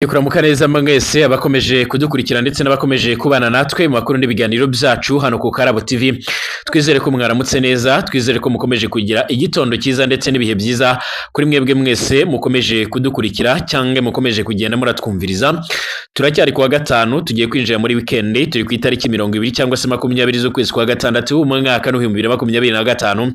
Yukuramuka neza mwese abakomeje kudukurikira ndetse n'abakomeje kubana natwe mu makuru n'ibiganiro byacu hano ku Karabo TV. Twizere ko mwaramutse neza, twizere ko mukomeje kugira igitondo cyiza ndetse n'ibihe byiza kuri mwebwe mwese mukomeje kudukurikira cyangwa mukomeje kugenda muratwumviriza. Turacyari kuwa gatanu, tugiye kwinjira muri weekend, turi ku itariki 20 cyangwa se 20 z'ukwezi kwa gatandatu mu mwaka wa 2025.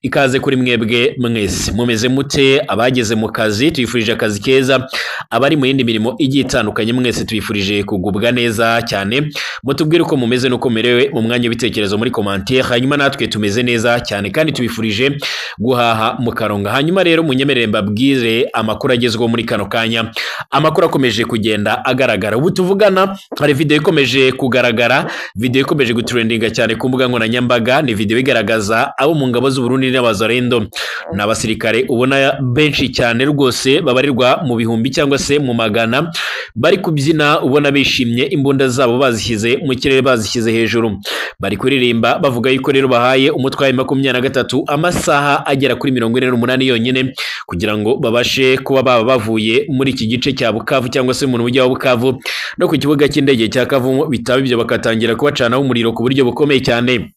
Ikaze kuri mwebwe mwese. Mumeze mute? Abageze mu kazi tuyifurije akazi keza, abari mu yindi mirimo igiye itandukanye mwese tuyifurije kugubwa neza cyane. Mutubwire uko mumeze nuko merewe mu mwanya w'ibitekerezo muri commentaire, hanyuma natwe tumeze neza cyane kandi tubifurije guhaha mu karonga. Hanyuma rero munyemerere mbabwire amakuru agezweho muri kano kanya. Amakuru akomeje kugenda agaragara. Ubu tuvugana hari video ikomeje kugaragara, video ikomeje gutrendinga cyane ku mbuga nkoranyambaga. Ni video igaragaza abo mu ngabo z'u Burundi n'abazarendo n'abasirikare ubona benshi cyane rwose babarirwa mu bihumbi cyangwa se mu magana, bari kubyina ubona bishimye, imbunda zabo bazishyize mu kirere, bazishyize hejuru, bari kuririmba bavuga yuko rero bahaye umutwe wa 23 amasaha agera kuri 48 yonyine kugira ngo babashe kuba baba bavuye muri iki gice cya Bukavu cyangwa se mu mujyi wa Bukavu no ku kibuga cy'indege cya Kavumu, bitaba ibyo bakatangira kubacanaho umuriro ku buryo bukomeye cyane.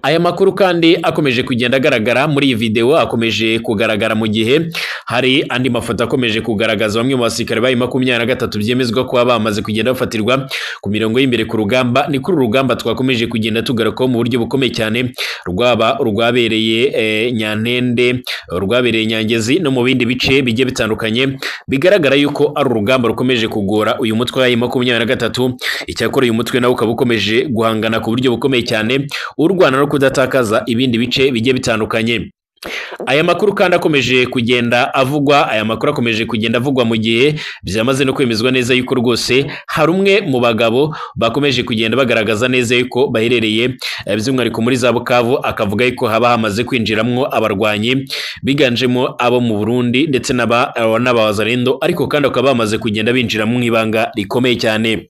Aya makuru kandi akomeje kugenda agaragara muri iyi video, akomeje kugaragara mu gihe hari andi mafoto akomeje kugaragaza bamwe mu basirikare ba 23 byemezwa ko bamaze kugenda bafatirwa ku mirongo y'imbere ku rugamba. Ni kuri urugamba twakomeje kugenda tugarukaho mu buryo bukomeye cyane, rwaba rwabereye Nyantende, rwabereye Nyangezi no mu bindi bice bigiye bitandukanye. Bigaragara yuko ari urugamba rukomeje kugora uyu mutwe wa 23. Icyakora uyu mutwe nawo ukaba ukomeje guhangana ku buryo bukomeye cyane, urwana no kudatakaza ibindi bice bigiye bitandukanye. Aya makuru kandi akomeje kugenda avugwa, aya makuru akomeje kugenda avugwa mu gihe byamaze no kwemezwa neza yuko rwose hari umwe mu bagabo bakomeje kugenda bagaragaza neza yuko baherereye by'umwihariko muri za Bukavu, akavuga yuko haba hamaze kwinjiramwo abarwanyi biganjemo abo mu Burundi ndetse n'abazarendo, ariko kandi bakaba bamaze kugenda binjira mu ibanga rikomeye cyane.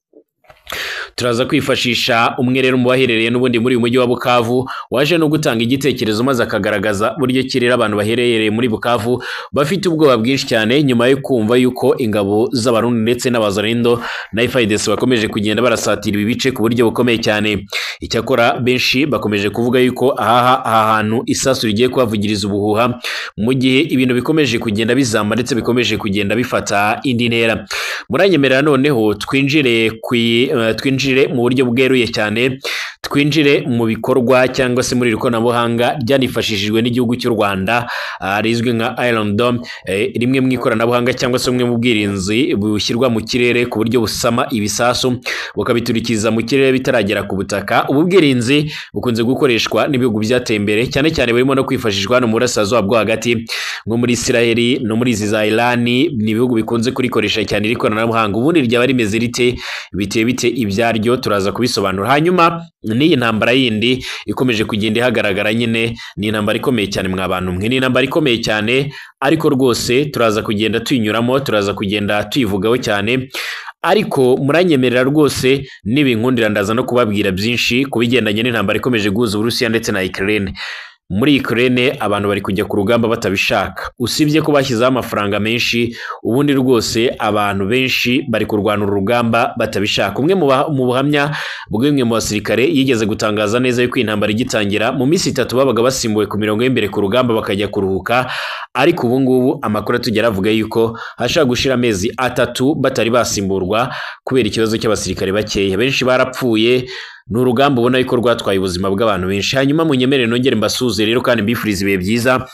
Turaza kwifashisha umwe rero mu baherereye n'ubundi muri uyu mujyi wa Bukavu waje no gutanga igitekerezo maze akagaragaza buryo kirera abantu baherereye muri Bukavu bafite ubwoba bwinshi cyane nyuma yo kumva yuko ingabo z'abarundi ndetse n'abazarendo na FARDC bakomeje kugenda barasatira ibi bice ku buryo bukomeye cyane. Icyakora benshi bakomeje kuvuga yuko aha hantu isasu rigiye kuhavugiriza ubuhuha mu gihe ibintu bikomeje kugenda bizamba ndetse bikomeje kugenda bifata indi ntera. Muranyemerera noneho twinjire mu buryo bweruye cyane, twinjire mu bikorwa cyangwa se muri ikoranabuhanga ryanifashishijwe n'igihugu cy'u Rwanda rizwi nka Iron Dome, rimwe mu ikoranabuhanga cyangwa se umwe mu bwirinzi bushyirwa mu kirere ku buryo busama ibisasu bukabiturikiza mu kirere bitaragera ku butaka. Ubu bwirinzi bukunze gukoreshwa n'ibihugu byateye imbere cyane cyane burimo no kwifashishwa no mu burasirazuba bwo hagati nko muri Israel no muri za Iran. Ni ibihugu bikunze kurikoresha cyane iri koranabuhanga. Ubundi ryaba rimeze rite, bite ibyaryo, turaza kubisobanura. Hanyuma n'iyi ntambara yindi ikomeje kugenda ihagaragara nyine, ni intambara ikomeye cyane mwa bantu mwe, ni intambara ikomeye cyane, ariko rwose turaza kugenda tuyinyuramo, turaza kugenda tuyivugaho cyane. Ariko muranyemerera rwose nibinkundira ndaza no kubabwira byinshi kubigendanye n'intambara ikomeje guhuza Uburusiya ndetse na Ukraine. Muri Ukraine abantu bari kujya ku rugamba batabishaka, usibye ko bashyizeho amafaranga menshi, ubundi rwose abantu benshi bari kurwana urugamba batabishaka. Umwe mu buhamya bw'imwe mu basirikare yigeze gutangaza neza yuko intambara igitangira mu minsi 3 babaga basimbuwe ku mirongo y'imbere ku rugamba bakajya kuruhuka, ariko ubu ngubu amakuru atugera avuga yuko hashaka gushira amezi 3 batari basimburwa kubera ikibazo cy'abasirikare bakeya. Benshi barapfuye, ni urugamba ubona yuko rwatwaye ubuzima bw'abantu benshi. Hanyuma munyemerere nongere mbasuze rero kandi mbifurize ibihe byiza,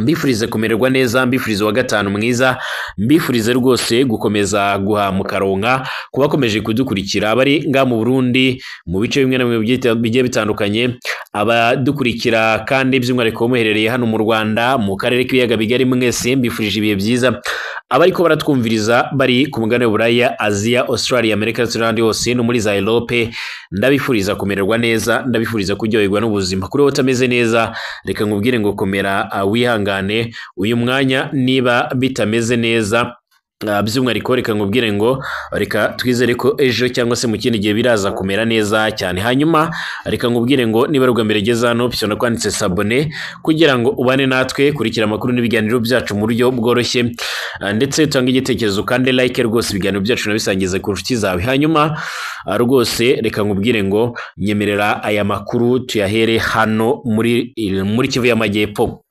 mbifurize kumererwa neza, mbifurize wa gatanu mwiza, mbifurize rwose gukomeza guha mu karonka kuba komeje kudukurikira abari nga mu Burundi mu bice bimwe na bimwe bigiye bitandukanye, abadukurikira kandi by'umwihariko muherereye hano mu Rwanda mu karere k'ibiyaga bigari mwese mbifurije ibihe byiza, abariko baratwumviriza bari ku mugabane w'Uburaya, Aziya, Australia, Amerika ndetse n'ahandi hose no muri za Europe, ndabifuriza kumererwa neza, ndabifuriza kuryoherwa n'ubuzima. Kuri wowe utameze neza reka nkubwire ngo komera, wihangane uyu mwanya niba bitameze neza by'umwihariko reka nkubwire ngo reka twizere ko ejo cyangwa se mu kindi gihe biraza kumera neza cyane. Hanyuma reka nkubwire ngo niba ari ubwa mbere ugeze hano pisona kwanditse sabone kugira ngo ubane natwe, kurikira amakuru n'ibiganiro byacu mu buryo bworoshye, ndetse utanga igitekerezo kandi like rwose ibiganiro byacu nabisangize ku nshuti zawe. Hanyuma rwose reka nkubwire ngo nyemerera aya makuru tuyahere hano muri Kivu y'Amajyepfo.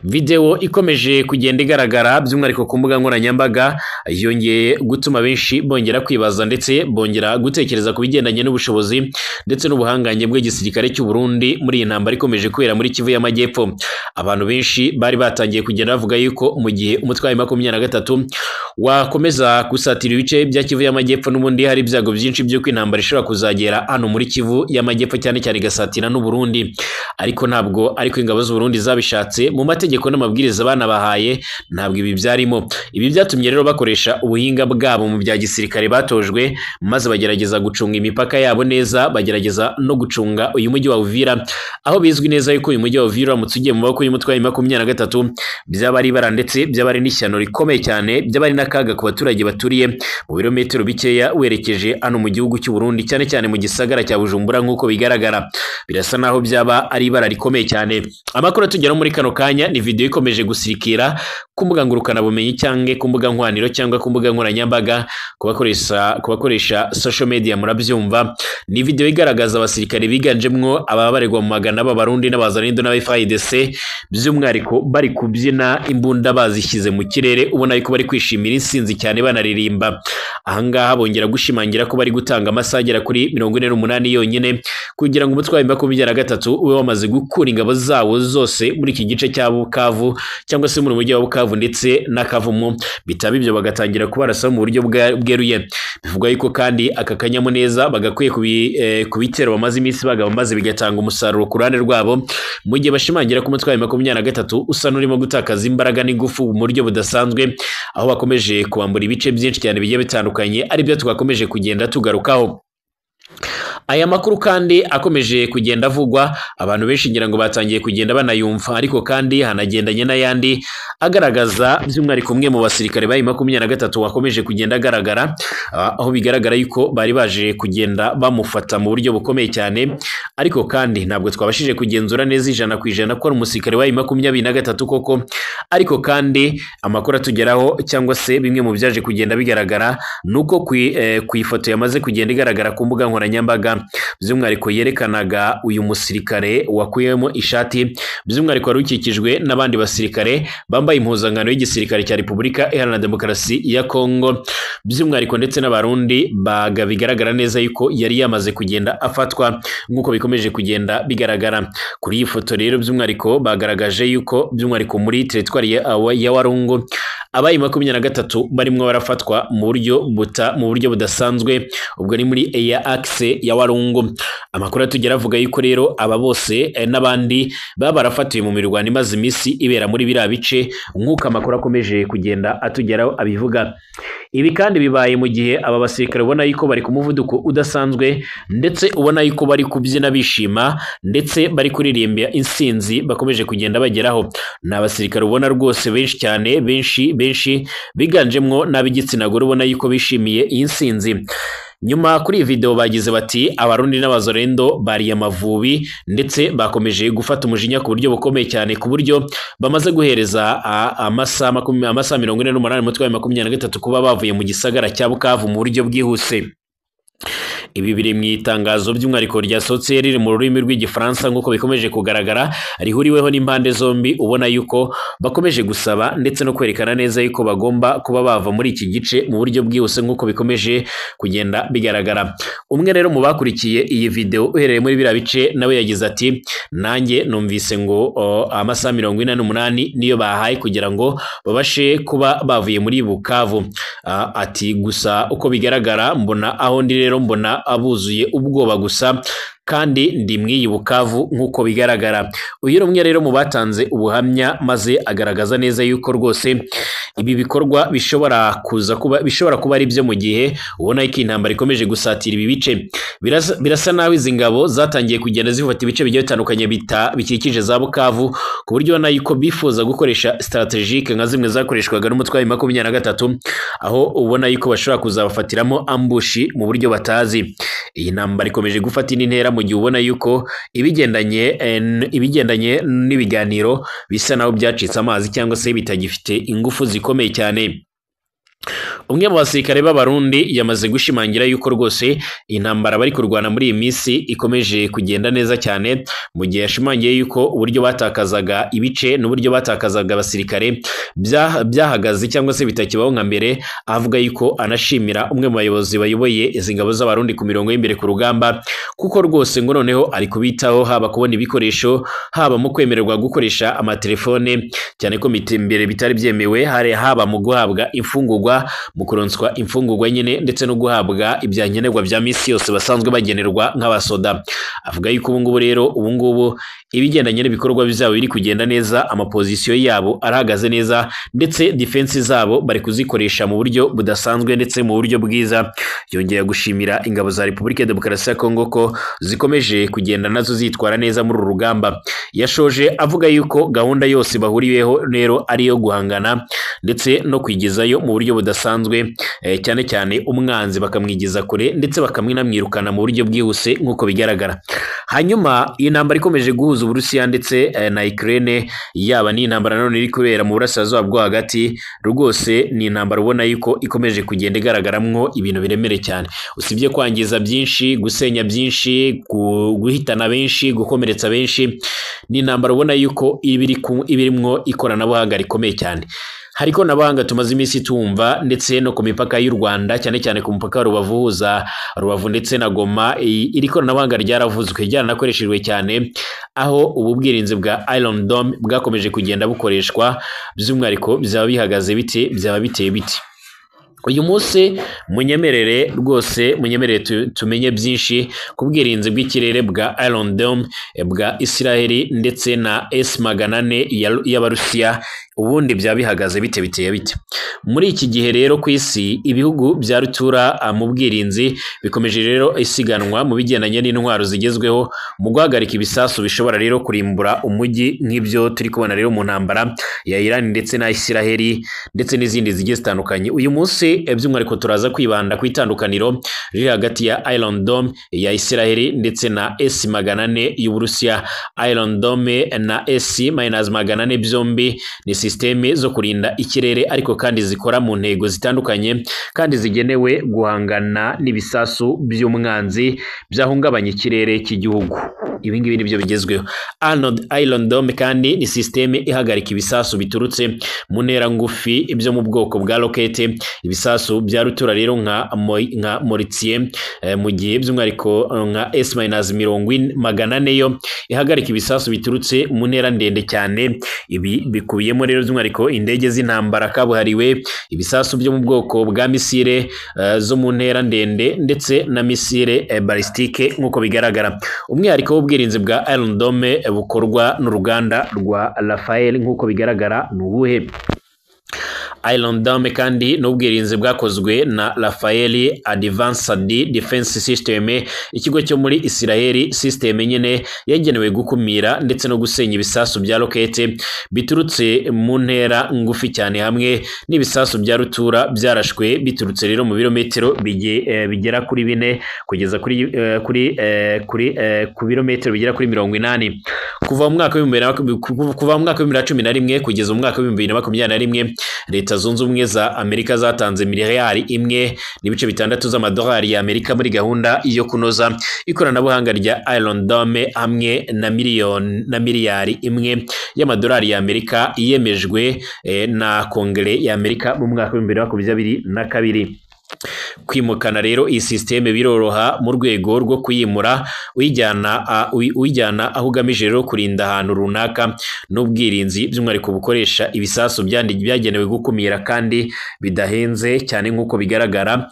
Video ikomeje kugenda igaragara by'umwihariko ku mbuga nkoranyambaga yongeye gutuma benshi bongera kwibaza ndetse bongera gutekereza ku bigendanye n'ubushobozi ndetse n'ubuhangange bw'igisirikare cy'u Burundi muri iyi ntambara ikomeje kubera muri Kivu y'Amajyepfo. Abantu benshi bari batangiye kugenda bavuga yuko mu gihe umutwe wa 23 wakomeza gusatira ibice bya Kivu y'Amajyepfo n'ubundi hari ibyago byinshi byo kwintambara ishobora kuzagera hano muri Kivu y'Amajyepfo cyane cyane gasatira n'u Burundi, ariko ntabwo ariko ingabo z'u Burundi zabishatse. Mu mategeko n'amabwiriza bana bahaye ntabwo ibi byarimo. Ibi byatumye rero bakoresha ubuhinga bwabo mu bya gisirikare batojwe, maze bagerageza gucunga imipaka yabo neza, bagerageza no gucunga uyu mujyi wa Uvira, aho bizwi neza yuko uyu mujyi wa Uvira uramutse ugiye mu maboko y'umutwe wa 23 byaba ari ibara ndetse byaba ari n'ishyano rikomeye cyane, byaba ari n'akaga ku baturage baturiye mu birometero bikeya werekeje hano mu gihugu cy'u Burundi, cyane cyane mu gisagara cya Bujumbura. Nk'uko bigaragara birasa naho byaba ari ibara rikomeye cyane. Amakuru atugera muri kano kanya ni video ikomeje gusirikira ku mbuga ngurukanabumenyi cyangwa ku mbuga nkoranyambaga cyangwa ku mbuga nkoranyambaga kubakoresha social media. Murabyumva, ni video igaragaza abasirikare biganjemwo ababaregwa mu magana b'Abarundi n'abazanindo n'abaFARDC by'umwihariko bari kubyina imbunda bazishyize mu kirere, ubona yuko bari kwishimira insinzi cyane banaririmba. Ahangaha bongera gushimangira ko bari gutanga amasaha agera kuri 48 yonyine kugira ngo umutwe wa 23 ube wamaze gukura ingabo zawo zose muri iki gice cya Bukavu cyangwa se muri mujyi wa Bukavu ndetse na Kavumu. Bitaba ibyo bagatangira kubarasa mu buryo bweruye. Bivuga yuko kandi aka kanyamuneza bagakwiye kubitera bamaze iminsi bagaba, maze bigatanga umusaruro ku ruhande rwabo, mu gihe bashimangira ko umutwe wa 23 usa n'urimo gutakaza imbaraga n'ingufu mu buryo budasanzwe, aho bakomeje kubambura ibice byinshi cyane bigiye bitandukanye, ari byo tugakomeje kugenda tugarukaho. Aya makuru kandi akomeje kugenda avugwa, abantu benshi ngira ngo batangiye kugenda banayumva, ariko kandi hanagendanye n'ayandi agaragaza by'umwihariko umwe mu basirikare ba 23 wakomeje kugenda agaragara, aho bigaragara yuko bari baje kugenda bamufata mu buryo bukomeye cyane, ariko kandi ntabwo twabashije kugenzura neza 100% ko ari umusirikare wa 23 koko. Ariko kandi amakuru atugeraho cyangwa se bimwe mu byaje kugenda bigaragara nuko ku ifoto yamaze kugenda igaragara ku mbuga nkoranyambaga by'umwihariko yerekanaga uyu musirikare wakuyemo ishati, by'umwihariko wari ukikijwe n'abandi basirikare bambaye impuzankano y'igisirikare cya Repubulika Iharanira Demokarasi ya Kongo, by'umwihariko ndetse n'Abarundi bigaragara neza yuko yari yamaze kugenda afatwa nk'uko bikomeje kugenda bigaragara kuri iyi foto. Rero by'umwihariko bagaragaje yuko by'umwihariko muri teritwari ya Warungu abaye 23 barimo barafatwa mu buryo budasanzwe, ubwo ni muri Air Axe ya Warungu. Amakuru atugera avuga yuko rero aba bose n'abandi baba barafatiwe mu mirwano imaze iminsi ibera muri biriya bice, nk'uko amakuru akomeje kugenda atugeraho abivuga. Ibi kandi bibaye mu gihe aba basirikare ubona yuko bari ku muvuduko udasanzwe, ndetse ubona yuko bari kubyina bishima ndetse bari kuririmba insinzi bakomeje kugenda bageraho. Ni abasirikare ubona rwose benshi cyane, benshi biganjemwo n'ab'igitsina gore, ubona yuko bishimiye iyi nsinzi. Nyuma kuri iyi video bagize bati Abarundi n'abazorendo bariye amavubi ndetse bakomeje gufata umujinya ku buryo bukomeye cyane, ku buryo bamaze guhereza amasaha 48 mutwe wa 23 kuba bavuye mu gisagara cya Bukavu mu buryo bwihuse. Ibi biri mu itangazo by'umwihariko ryasohotse riri mu rurimi rw'igifaransa, nk'uko bikomeje kugaragara rihuriweho n'impande zombi, ubona yuko bakomeje gusaba ndetse no kwerekana neza yuko bagomba kuba bava muri iki gice mu buryo bwihuse, nk'uko bikomeje kugenda bigaragara. Umwe rero mu bakurikiye iyi video uhereye muri biriya bice nawe yagize ati nanjye numvise ngo amasaha 48 niyo bahaye kugira ngo babashe kuba bavuye muri Bukavu. Ati gusa uko bigaragara mbona aho ndi rero mbona abuzuye ubwoba gusa, kandi ndi mw'iyi Bukavu nk'uko bigaragara. Uyu ni umwe rero mu batanze ubuhamya maze agaragaza neza yuko rwose ibi bikorwa bishobora kuba ari byo mu gihe ubona ko intambara ikomeje gusatira ibi bice. Birasa naho izi ngabo zatangiye kugenda zifata ibice bigiye bitandukanye bikikije za Bukavu, ku buryo ubona yuko bifuza gukoresha strategique nka zimwe zakoreshwaga n'umutwe wa M23, aho ubona yuko bashobora kuzabafatiramo ambushi mu buryo batazi. Iyi ntambara ikomeje gufata indi ntera mu gihe ubona yuko ibigendanye n'ibiganiro bisa naho byacitse amazi cyangwa se bitagifite ingufu zikomeye cyane. Umwe mu basirikare b'Abarundi yamaze gushimangira yuko rwose intambara bari kurwana muri iyi minsi ikomeje kugenda neza cyane, mu gihe yashimangiye yuko uburyo batakazaga ibice n'uburyo batakazaga abasirikare byahagaze cyangwa se bitakibaho nka mbere, avuga yuko anashimira umwe mu bayobozi bayoboye izi ngabo z'Abarundi ku mirongo y'imbere ku rugamba, kuko rwose ngo noneho ari kubitaho, haba kubona ibikoresho, haba mu kwemererwa gukoresha amatelefone, cyane ko mbere bitari byemewe, haba mu guhabwa imfungurwa, mu kuronswa imfungurwa nyine, ndetse no guhabwa ibyankenerwa bya misi yose basanzwe bagenerwa nk'abasoda. Avuga yuko ubu ngubu ibigendanye n'ibikorwa byabo biri kugenda neza, amapozisiyo yabo arahagaze neza, ndetse defense zabo bari kuzikoresha mu buryo budasanzwe ndetse mu buryo bwiza. Yongera gushimira ingabo za Repubulika ya Demokarasi ya Kongo ko zikomeje kugenda nazo zitwara neza muri uru rugamba. Yashoje avuga yuko gahunda yose bahuriyeho rero ari iyo guhangana ndetse no kwigezayo mu buryo budasanzwe, cyane cyane umwanzi bakamwigeza kure ndetse bakamwinamwirukana mu buryo bwihuse nk'uko bigaragara. Hanyuma iyi ntambara ikomeje guhuza Uburusiya ndetse na Ukraine, yaba ni intambara none iri kubera mu burasirazuba bwo hagati, rwose ni intambara ubona yuko ikomeje kugenda igaragaramwo ibintu biremere cyane. Usibye kwangiza byinshi, gusenya byinshi, guhitana benshi, gukomeretsa benshi, ni intambara ubona yuko ibirimwo ikoranabuhanga rikomeye cyane. Hari ikoranabuhanga tumaze iminsi tumva ndetse no ku mipaka y'u Rwanda, cyane cyane ku mupaka wa Rubavu ndetse na Goma. Iri koranabuhanga ryaravuzwe, ryaranakoreshejwe cyane, aho ubu bwirinzi bwa Iron Dome bwakomeje kugenda bukoreshwa. By'umwihariko byaba bihagaze bite, byaba biteye biti? Uyu munsi munyemerere tumenye byinshi ku bwirinzi bw'ikirere bwa Iron Dome bwa Israeli ndetse na S-400 y'Abarusiya. Ubundi byaba bihagaze biteye bite? Muri iki gihe rero ku isi ibihugu bya rutura mu bwirinzi bikomeje rero isiganwa mu bigendanye n'intwaro zigezweho mu guhagarika ibisasu bishobora rero kurimbura umujyi, nk'ibyo turi kubona rero mu ntambara ya Iran ndetse na Israeli ndetse n'izindi zigiye zitandukanye. Uyu munsi by'umwihariko turaza kwibanda ku itandukaniro riri hagati ya Iron Dome ya Israeli ndetse na S-400 y'Uburusiya. Iron Dome na S-400 byombi ni systeme zo kurinda ikirere, ariko kandi zikora mu ntego zitandukanye kandi zigenewe guhangana n'ibisasu by'umwanzi byahungabanya ikirere cy'igihugu. Ibi ngibi nibyo bigezweho. Iron Dome kandi ni systeme ihagarika ibisasu biturutse mu ntera ngufi ibyo mu bwoko bwa rokete, ibisasu bya rutura rero nka Mortier, mu gihe by'umwihariko nka S-400 yo ihagarika ibisasu biturutse mu ntera ndende cyane. Ibi bikubiyemo rero by'umwihariko indege z'intambara kabuhariwe, ibisasu byo mu bwoko bwa misile zo mu ntera ndende ndetse na misile balistike nk'uko bigaragara. Umwihariko w'ubwirinzi bwa Iron Dome bukorwa n'uruganda rwa Rafael nk'uko bigaragara ni ubuhe? Iron Dome kandi n'ubwirinzi bwakozwe na Rafael Advanced Defense System, ikigo cyo muri Israel. System nyene yagenewe gukumira ndetse no gusenya ibisasu bya rokete biturutse mu ntera ngufi cyane, hamwe n'ibisasu bya rutura byarashwe biturutse rero mu birometero bigera kuri 4 kugeza ku birometero bigera kuri 80. Kuva mu mwaka wa 2011 kugeza mu mwaka wa 2021 Leta Zunze Ubumwe za Amerika zatanze miliyari 1.6 z'amadolari y'Amerika muri gahunda yo kunoza ikoranabuhanga rya Iron Dome, hamwe na miliyari 1 y'amadolari y'Amerika yemejwe na Kongere y'Amerika mu mwaka wa 2022. kwimukana rero iyi systeme biroroha mu rwego rwo kuyimura uyijyana aho ugamije rero kurinda ahantu runaka n'ubwirinzi by'umwihariko bukoresha ibisasu byagenewe gukumira kandi bidahenze cyane nk'uko bigaragara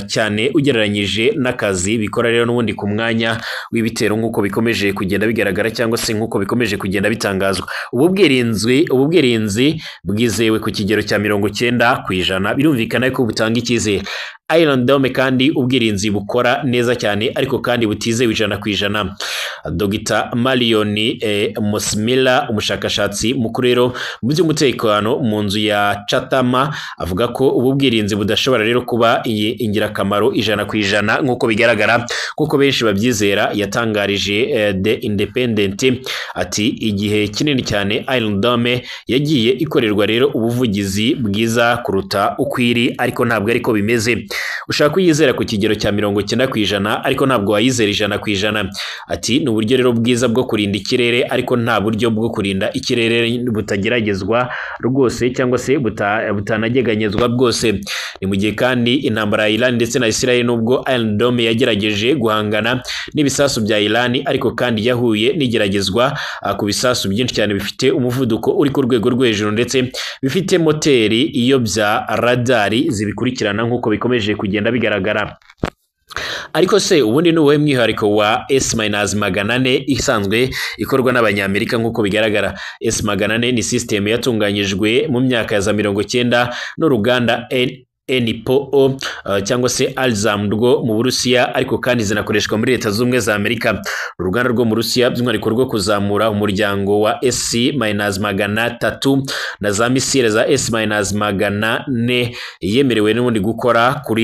cyane ugereranyije n'akazi bikora rero n'ubundi ku mwanya w'ibitero nk'uko bikomeje kugenda bigaragara cyangwa se nk'uko bikomeje kugenda bitangazwa. Ubu bwirinzi bwizewe ku kigero cya 90%, birumvikana ko butanga icyizere. Iron Dome kandi ubwirinzi bukora neza cyane ariko kandi butizewe 100%. Dr. Marion Mosmila, umushakashatsi mukuru rero mu by'umutekano mu nzu ya Chatama, avuga ko ubu bwirinzi budashobora rero kuba ingirakamaro 100% nk'uko bigaragara kuko benshi babyizera. Yatangarije The Independent ati igihe kinini cyane Iron Dome yagiye ikorerwa rero ubuvugizi bwiza kuruta ukwiri, ariko ntabwo ariko bimeze. Ushaka kuyizera ku kigero cya 90% ariko ntabwo wayizera 100%. Ati ni uburyo rero bwiza bwo kurinda ikirere ariko nta buryo bwo kurinda ikirere butageragezwa rwose cyangwa se butanageganyezwa bwose. Ni mu gihe kandi intambara ya Iran ndetse na Israel nubwo Iron Dome yagerageje guhangana n'ibisasu bya Iran ariko kandi yahuye n'igeragezwa ku bisasu byinshi cyane bifite umuvuduko uri ku rwego rwo hejuru ndetse bifite moteri iyo bya radari zibikurikirana nk'uko bikomeje kugenda bigaragara. Ariko se ubundi ni uwuhe mwihariko wa S-400 isanzwe ikorwa n'abanyamerika nk'uko bigaragara? S-400 ni systeme yatunganyijwe mu myaka ya za 90 n'uruganda NPO cyangwa se Alzam rwo mu Burusiya, ariko kandi zinakoreshwa muri Leta z'Ubumwe za Amerika. Uruganda rwo mu Rusiya by'umwihariko rwo kuzamura umuryango wa S-300 na za misile za S-400 yemerewe n'ubundi gukora ku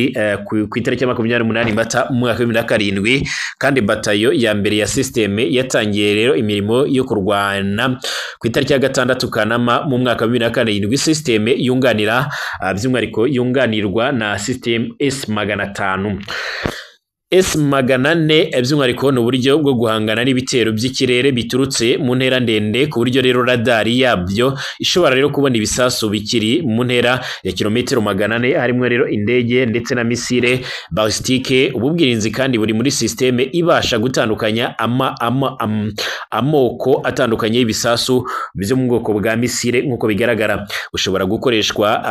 itariki ya 28 Mata mu mwaka wa 2007, kandi batayo ya mbere ya systeme yatangiye rero imirimo yo kurwana ku itariki ya 6 Kanama mu mwaka wa 2007. Systeme yunganira by'umwihariko yunganirwa na system S-500. S-400 by'umwihariko ni uburyo bwo guhangana n'ibitero by'ikirere biturutse mu ntera ndende, ku buryo rero radari yabyo ishobora rero kubona ibisasu bikiri mu ntera ya kilometero 400, harimo rero indege ndetse na misile balistike. Ubu bwirinzi kandi buri muri systeme ibasha gutandukanya amoko atandukanye y'ibisasu byo mu bwoko bwa misile nk'uko bigaragara. Bushobora gukoreshwa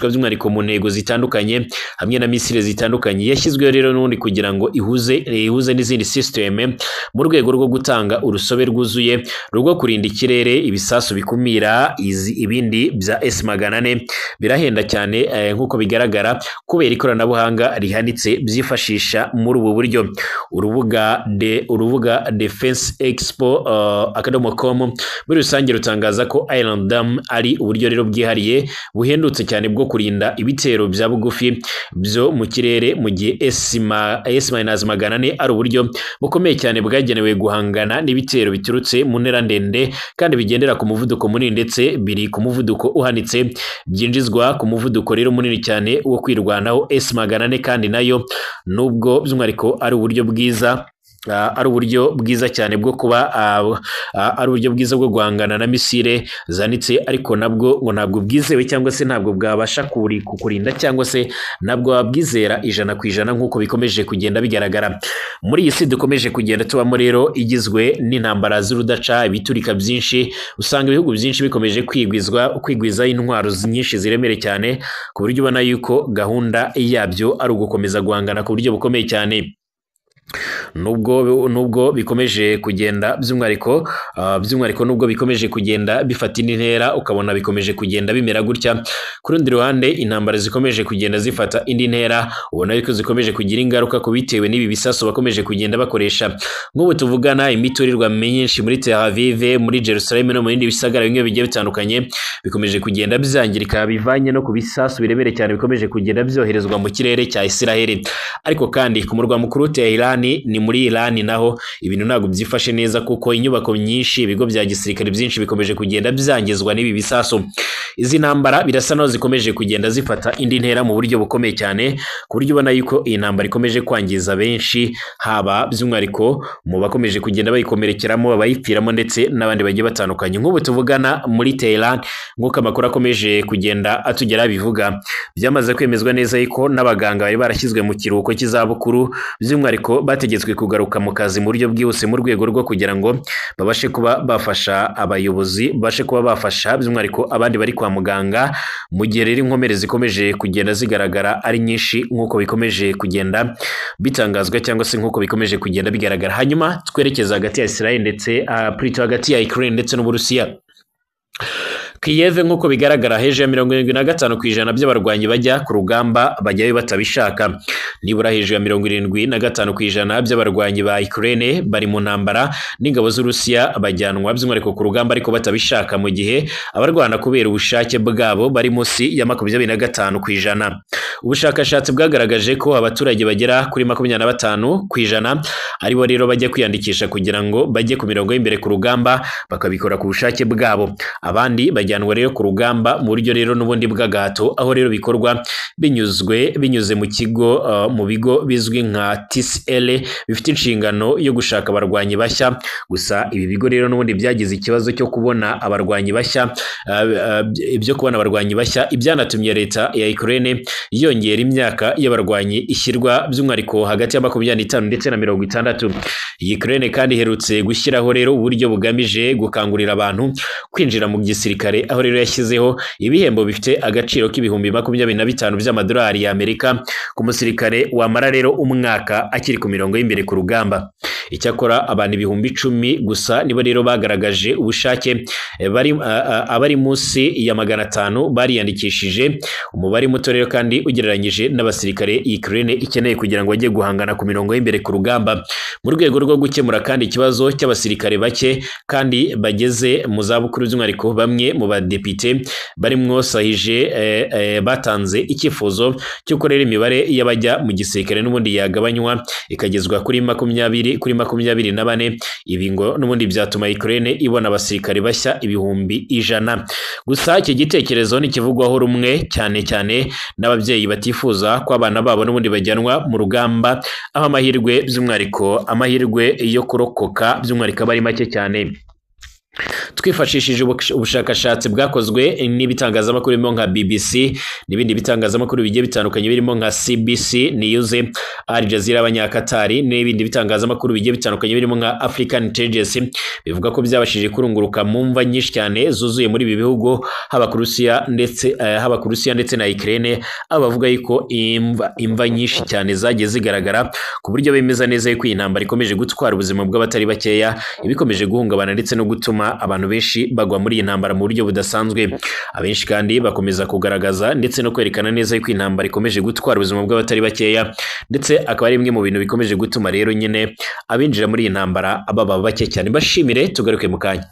by'umwihariko mu ntego zitandukanye hamwe na misile zitandukanye. Yashyizwe rero n'undi kugira ngo ihuze n'izindi systeme mu rwego rwo gutanga urusobe rwuzuye rwo kurinda ikirere. Ibisasu bikumira ibindi bya S-400 birahenda cyane nk'uko bigaragara kubera ikoranabuhanga rihanitse byifashisha muri ubu buryo. Urubuga defenseexpo.com muri rusange rutangaza ko Iron Dome ari uburyo rero bwihariye buhendutse cyane bwo kurinda ibitero bya bugufi byo mu kirere, mu gihe S-400 ari uburyo bukomeye cyane bwagenewe guhangana n'ibitero biturutse mu ntera ndende kandi bigendera ku muvuduko munini ndetse biri ku muvuduko uhanitse, byinjizwa ku muvuduko rero munini cyane wo kwirwanaho. S-400 kandi nayo nubwo by'umwihariko ari uburyo bwiza cyane bwo kuba ari uburyo bwiza bwo guhangana na misile zanitse, ariko nabwo ngo ntabwo bwizewe cyangwa se ntabwo bwabasha kukurinda cyangwa se nabwo wabwizera 100% nk'uko bikomeje kugenda bigaragara muri iyi si dukomeje kugenda tubamo rero, igizwe n'intambara z'urudaca, ibiturika byinshi. Usanga ibihugu byinshi bikomeje kwigwiza intwaro nyinshi ziremereye cyane ku buryo ubona yuko gahunda yabyo ari ugukomeza guhangana ku buryo bukomeye cyane. Nubwo bikomeje kugenda by'umwihariko nubwo bikomeje kugenda bifata indi ntera, ukabona bikomeje kugenda bimera gutya. Ku rundi ruhande intambara zikomeje kugenda zifata indi ntera, ubona yuko zikomeje kugira ingaruka ku bitewe n'ibi bisasu bakomeje kugenda bakoresha. Nk'ubu tuvugana imiturirwa myinshi muri Tel Aviv, muri Jerusalem no mu bindi bisagara bimwe bigiye bitandukanye bikomeje kugenda bizangirika bivanye no ku bisasu birebere cyane bikomeje kugenda byoherezwa mu kirere cya Israel. Ariko kandi ku murwa mukuru Tehran ni muri Iran naho ibintu ntabwo byifashe neza kuko inyubako nyinshi ibigo bya gisirikare byinshi bikomeje kugenda byangizwa n'ibi bisasu. Izi ntambara birasa naho zikomeje kugenda zifata indi ntera mu buryo bukomeye cyane ku buryo ubona yuko iyi ntambara ikomeje kwangiza benshi, haba by'umwihariko mu bakomeje kugenda bayikomerekeramo, abayipfiramo ndetse n'abandi bagiye batandukanye. Nk'ubu tuvugana muri Tehran nk'uko amakuru akomeje kugenda atugera bivuga, byamaze kwemezwa neza yuko n'abaganga bari barashyizwe mu kiruhuko cy'izabukuru by'umwihariko bategetswe kugaruka mu kazi mu buryo bwihuse mu rwego rwo kugira ngo babashe kuba bafasha abayobozi, babashe kuba bafasha by'umwihariko abandi bari kwa muganga, mu gihe rero inkomere zikomeje kugenda zigaragara ari nyinshi nk'uko bikomeje kugenda bitangazwa cyangwa se nk'uko bikomeje kugenda bigaragara. Hanyuma twerekeza hagati ya Israel ndetse hagati ya Ukraine ndetse n'Uburusiya. Kiev nk'uko bigaragara hejuru ya 75% by'abarwanyi bajya ku rugamba bajyayo batabishaka. Nibura hejuru ya 75% by'abarwanyi ba Ukraine bari mu ntambara n'ingabo z'Urusiya bajyanwa by'umwihariko ku rugamba ariko batabishaka, mu gihe abarwana kubera ubushake bwabo bari munsi ya 25%. Ubushakashatsi bwagaragaje ko abaturage bagera kuri 25% aribo rero bajya kwiyandikisha kugira ngo bajye ku mirongo y'imbere ku rugamba, bakabikora ku bushake bwabo. Abandi bajyanwa rero ku rugamba mu buryo rero n'ubundi bw'agahato, aho rero bikorwa binyuze mu kigo mu bigo bizwi nka TCL bifite inshingano yo gushaka abarwanyi bashya. Gusa ibi bigo rero n'ubundi byagize ikibazo cyo kubona abarwanyi bashya, ibyanatumye leta ya Ukraine yongera imyaka y'abarwanyi ishyirwa by'umwihariko hagati ya 25 ndetse na 60. Ukraine kandi iherutse gushyiraho rero uburyo bugamije gukangurira abantu kwinjira mu gisirikare, aho rero yashyizeho ibihembo bifite agaciro k'ibihumbi 25 by'amadolari y'Amerika ku musirikare wamara rero umwaka akiri ku mirongo y'imbere ku rugamba. Icyakora abantu 10,000 gusa nibo rero bagaragaje ubushake, abari munsi ya 500 bariyandikishije, umubare muto rero kandi ugereranyije n'abasirikare Ukraine ikeneye kugira ngo bajye guhangana ku mirongo y'imbere ku rugamba. Mu rwego rwo gukemura kandi ikibazo cy'abasirikare bake kandi bageze mu zabukuru by'umwihariko, bamwe mu badepite bari mwosahije batanze icyifuzo cy'uko rero imibare y'abajya mu gisirikare n'ubundi yagabanywa ikagezwa kuri 24. Ibi ngo n'ubundi byatuma Ukraine ibona abasirikare bashya 100,000. Gusa iki gitekerezo ntikivugwaho rumwe cyane cyane n'ababyeyi batifuza ko abana babo n'ubundi bajyanwa mu rugamba, aho amahirwe yo kurokoka by'umwihariko aba ari make cyane. Twifashishije ubushakashatsi bwakozwe n'ibitangazamakuru birimo nka BBC n'ibindi bitangazamakuru bigiye bitandukanye birimo nka CBC News, Al Jazeera abanyakatari n'ibindi bitangazamakuru bigiye bitandukanye birimo nka African Intelligence, bivuga ko byabashije kurunguruka mu mva nyinshi cyane zuzuye muri ibi bihugu, haba ku Rusiya ndetse na Ukraine, aho bavuga yuko imva nyinshi cyane zagiye zigaragara ku buryo bemeza neza yuko iyi ntambara ikomeje gutwara ubuzima bw'abatari bakeya, ibikomeje guhungabana ndetse no gutuma abantu benshi bagwa muri iyi ntambara mu buryo budasanzwe. Abenshi kandi bakomeza kugaragaza ndetse no kwerekana neza yuko intambara ikomeje gutwara ubuzima bw'abatari bakeya, ndetse akaba ari imwe mu bintu bikomeje gutuma rero nyine abinjira muri iyi ntambara baba bake cyane. Bashimire, tugaruke mu kanya.